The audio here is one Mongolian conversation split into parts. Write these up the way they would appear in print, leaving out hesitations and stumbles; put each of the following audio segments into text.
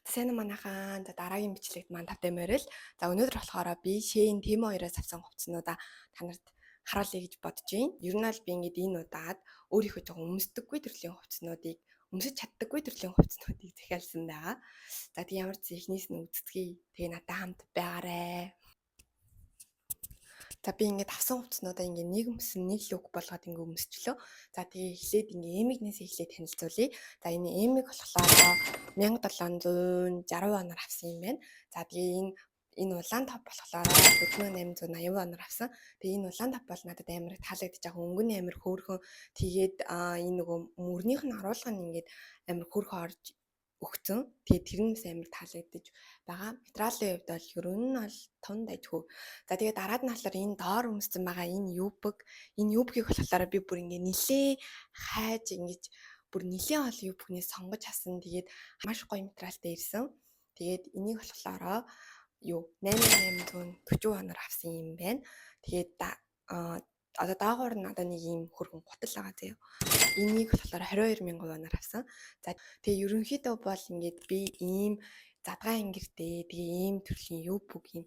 Сайн уу манайхан. За дараагийн бичлэгт маань тавтай морил. За өнөөдөр болохоор би Шэйн Тим хоёроос авсан хувцснуудаа та нарт харуулъя гэж бодож байна. Ер нь аль би ингээд энэ удаад өөрийнхөө жоохон өмсдөггүй төрлийн хувцснуудыг өмсөж чаддаггүй төрлийн хувцснуудыг захиалсан байгаа. За тэг ямар ч ихнээс нь үздэхий. Тэгээ надад хамт байгаарэ. За би ингээд авсан хувцснуудаа ингээд нэг өмсөн нэг лук болгоод ингээд өмсчлөө. За тэгээ эхлээд ингээд эмигнээс эхлээд танилцуулъя. За энэ эмиг болохоор 1760 оноор авсан юм байна. За тэгээ энэ улаан топ болохоор 4880 оноор авсан. Тэгээ энэ улаан топ бол надад амар таалагдчих. Яг өнгө нь амар хөөрхөн. Тэгээд энэ нөгөө мөрнийх нь оруулга нь ингээд амар хөөрхөн орж өгцөн. Тэгээд тэр нь амар таалагдчих байгаа. Материалын хувьд бол ер нь бол тунд ажгүй. За тэгээд дараад нь болохоор энэ доор өмссөн байгаа энэ юбгийг болохоор би бүр ингээ нилээ хайж ингэж бүр нилээ ол юбгнээс сонгож авсан. Тэгээд маш гоё материалтай ирсэн. Тэгээд энийг болохоор 8840 оноор авсан юм байна. Тэгээд одоо даагуур нь одоо нэг ийм хөргөн гутал байгаа заяа. Энийг болохоор 22000 оноор авсан. За тэгээ ерөнхийдөө бол ингээд би ийм задгаа ангиртэй тэгээ ийм төрлийн юбг ийм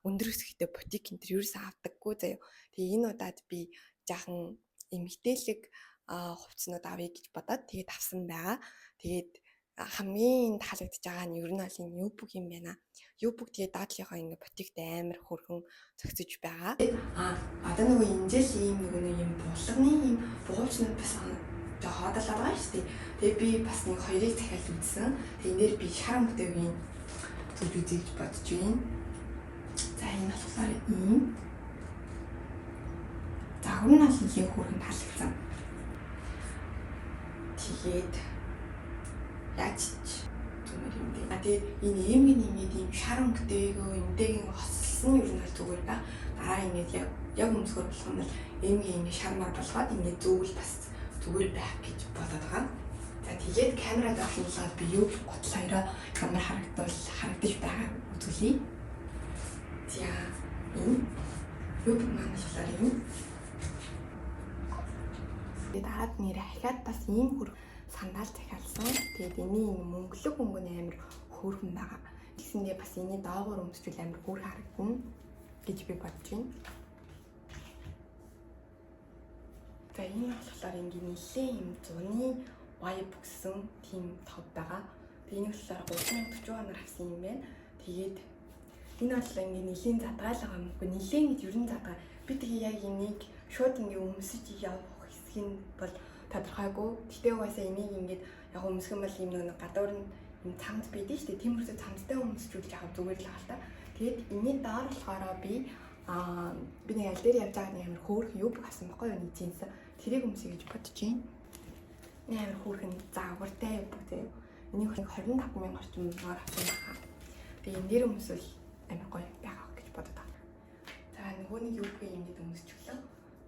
өндөр өсгөхтэй бутик энэ төр ерөөсөө авдаггүй заяа. Тэгээ энэ удаад би жаахан эмгтээлэг хувцснууд авъя гэж бодоод тэгээд авсан байгаа. Тэгээд хамгийн таалагдж байгаа нь ер нь аль энэ юбг юм байна. Юбг тэгээд даадлынхаа ингээ бутикт амар хөргөн зөгцөж байгаа. Одоо нөгөө инжил ийм нэг юм булганы ийм бугуучнууд бас хоодол байгаа шүү дээ. Тэгээд би бас нэг хоёрыг захиалж үзсэн. Тэгээд энэ дээр би шаран бүтээгийн зүйл үзье гэж бодож байна. За энэ болохоор ийм. За өмнө нь нэлийн хөргөн таалагдсан. Тэгээд яаж зүгээр юм бэ? Тэгээд энэ эмгийн ингээд ийм шаран бүтээгөө энтэйгийн хослсон юм бол зүгээр ба. Дараа ингээд яг өмсгөр болох юм бол эмгийн ингээд шармаар болгоод ингээд зүгэл бас зүгээр байх гэж бодоод байгаа. За тэгээд камерад авахлаад би юу гутал хоёроо камер харагдаж байгааг үзүүлье. За энэ юу маань болохоор юм. Дараад нэр ахиад бас ийм сандал захиалсан. Тэгээд эний мөнгөлөг өнгөний амар хөөрхөн байгаа. Тэгсэндээ бас эний доогоор өмсчүүл амар хөөрхөн харагдана гэж би бодож байна. За энэ болохоор ингээд нэлээ юм зуны vibe гэсэн тийм топ байгаа. Тэгээд энэ болохоор 3040 оноор авсан юм байна. Тэгээд энэ бол ингээд нэлийн задгаал байгаа юм. Үгүй нэлийн гэж ерөн задгаа. Би тэгээ яг энийг шууд ингээд өмсөж явах хэсэг нь бол тодорхойгүй. Гэтэ угаасаа энийг ингээд яг өмсгөн бол юм нэг гадуур нь юм цамд байдэн шүү дээ. Тиймэрхүү цамдтай өмсчүүл яг зүгээр л байгаа та. Тэгээд энэний доор болохоор би нэг аль дээр явж байгаа нэг амар хөөрхөн юб авсан байхгүй юу, нэг джинс. Тэрийг өмсөе гэж бодож байна. Нэг амар хөөрхөн загвартай юб заяа. Энийг 25000 орчим мөнгөөр авсан байна. Тэгээд энэ дээр өмсвөл амар гоё байгаа гэж бодод байна. За нөгөө нэг юбгийг ингэж өмсчихлөө.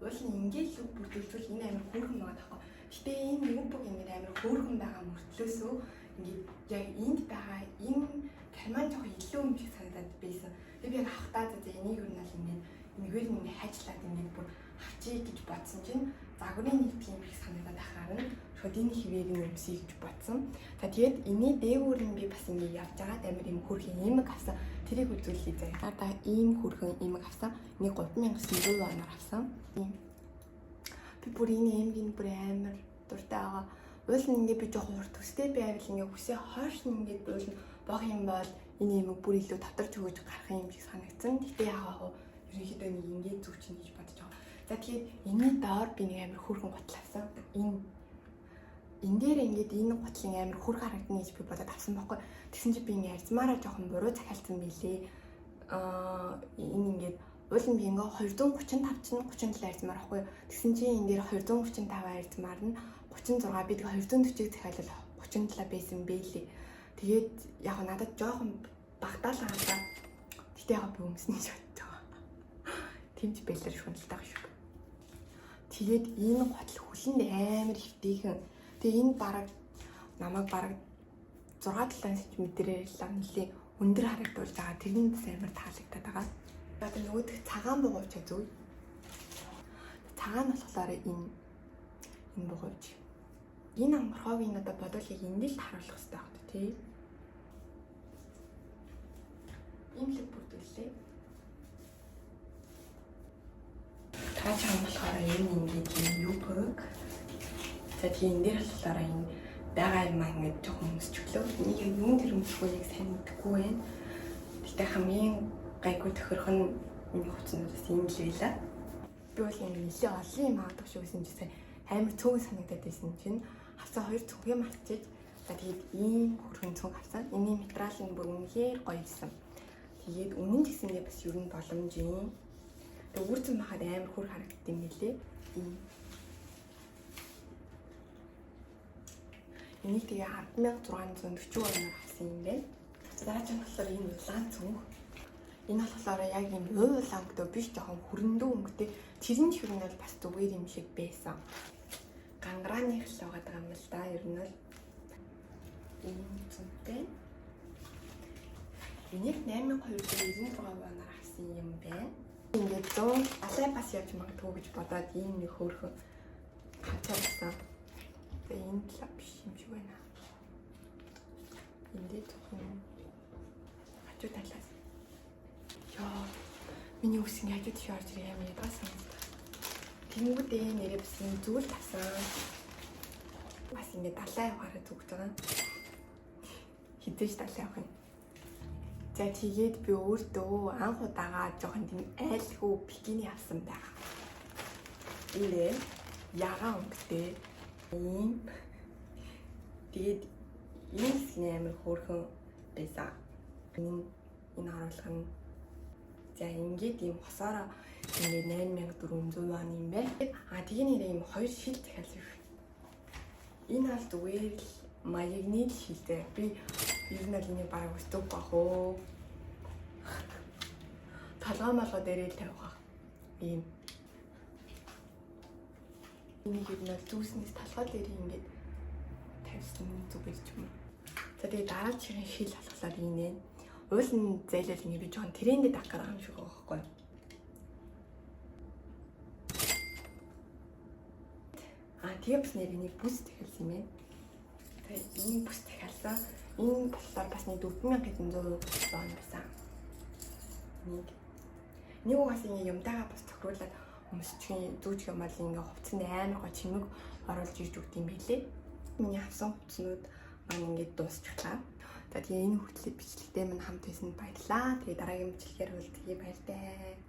Уул нь ингээд юб бүрдүүлвэл энэ амар хөөрхөн байгаа тахгүй. Гэтэ энэ юбг ингэж амар хөөрхөн байгаа мөртлөөсөө ингээд яг энд байгаа энэ карман жоох илүү юм шиг санагдаад байсан. Би яг авахтаа за энийг юу нэл ингээд энэгээр нь хайжлаад ингээд бүр авчий гэж бодсон чинь загварын нэг тийм их санагдаад ахаар нь шууд энэ хിവэрийг өмсөе гэж бодсон. За тэгээд энэний дээгүүр нь би бас ингээд явж байгаа амар юм хөрхөн эмэг авсан. Тэрийг үзүүлэе заяа. Одоо ийм хөрхөн эмэг авсан. Энийг 3900 оноор авсан. Би бүр энэ эмгийн бүр амар дуртай байгаа. Уул нь ингээд би жоох урт төстэй байвал ингээд хүсээ хойш нь ингээд уул нь бог юм бол энэ эмэг бүр илүү татарч өгөж гарах юм шиг санагдсан. Гэтэ яагаад ерөнхийдөө нэг ингээд зүг чинь гэж бодож байгаа. За тэгээд энэний доор би нэг амар хөөрхөн гутал авсан. Энэ дээр ингээд энэ гутлын амар хөөрхөн харагдана гэж би бодоод авсан байхгүй. Тэгсэн чинь би ингээд арзмаараа жоохон буруу захиалсан билээ. Энэ ингээд уул нь би ингээд 235 чинь 37 арзмаар байхгүй. Тэгсэн чинь энэ дээр 235 арзмаар нь 36 би тэг 240-ийг захиалал 37 байсан бэлээ. Тэгээд яг надад жоохон багтаал хаалаа. Гэтэ яг би өмснө гэж бодож байгаа. Тэмч бэлэр шүнэлтэй шүү. Тэгээд энэ гутал хүлэнд амар хөвтэйхэн. Тэгээ энэ бараг намайг бараг 6-7 см-ээр л нэлээ өндөр харагдуулж байгаа. Тэрний амар таалагдаад байгаа. Одоо нөгөөх цагаан бугуйч зүг. Цагаан болохоор энэ бугуйч. Энэ амархоог энэ одоо бодвол яг энд л харуулах хэрэгтэй байна тий. ийм л бүрдүүлээ. Таач хамгаалахаараа энэ ингээд юу бөг. За тийм дээр болохоор энэ байгаа юм аа ингээд жоохон өмсчлөө. Энийг юм тэр өмсөхийг сайн мэдэхгүй байна. Гэхдээ хамгийн гайгүй тохирох нь энэ хуцнаас ийм л байлаа. Би бол ингэ нэлээ олон юм авдаг шүү гэсэн чинь амар цөөн санагдаад байсан чинь авсан 2 цүнх юм авчиж за тэгээд ийм хөрхөн цүнх авсан. Энийн материал нь бүр үнэхээр гоё гэсэн. Тэгээд үнэн ч гэсэндээ бас ер нь боломжийн. Тэгээд үрцэн бахад амар хөр харагддаг юм лээ. Энийг тэгээ 1640 оноор авсан юм байна. Зааж нь болохоор энэ улаан цүнх. Энэ болохоор яг юм улаан өнгөтэй биш жоохон хөрөндөө өнгөтэй. Тэр нь ч ер нь бол бас зүгээр юм шиг байсан. Гангарааны л байгаа юм л да. Ер нь бол энэ цүнхтэй. Энийг 8296 оноор авсан юм байна. Ингээд зөө алай бас явж магадгүй гэж бодоод ийм нэг хөөрхөн хацаасан. Тэгээ энэ талаа биш юм шиг байна. Эндээ зөвхөн хажуу талаас. Яа, миний үс ингэ хажуу тийш орж ирээ юм яа санагдав. Тэнгүүдээ нэрээ бас юм зүйл тасан. Бас ингэ далаа явахаараа зүгж байгаа. Хідэж далаа явах юм. За тэгээд би өөртөө анх удаага жоохон тийм айлхүү бикини авсан байгаа. Эндээ ягаан өнгөтэй ийм тэгээд энэ амар хөөрхөн байсан. Энэ харуулга нь за ингээд ийм хосоороо ингээд 8400 вон юм байна. Тэгээ нэрээ ийм хоёр шил захиалсан шүү. Энэ бол зүгээр л магнит шилтэй. Би ер нь л энийг бараг өстөг бах уу. Талгаа малгай дээрээ л тавих. Ийм энийг ер нь зүүснээс талгаа дээр ингээд тавьсан зүгээр ч юм уу. За тэгээ дараагийн шил болохоор энэ уулын зайлал ингэ би жоохон трендэд авах гэдэг юм шиг байгаа байхгүй. Тэгээ бас нэг бүс дахиалсан юм байна. Тэгээ энэ бүс дахиалсан. Энэ болохоор бас 4100 вон байсан. Нэг угаас ингэ юмтайгаа бас тохируулаад өмсчихин зүүж юм бол ингэ хувцсанд амар гоо чимэг оруулж ирж өгд юм билээ. Миний авсан хувцснууд маань ингэ дуусчихлаа. За тэгээ энэ хүртэл бичлэгтэй минь хамт байсан баярлаа. Тэгээ дараагийн бичлэгээр уулзъя баяртай.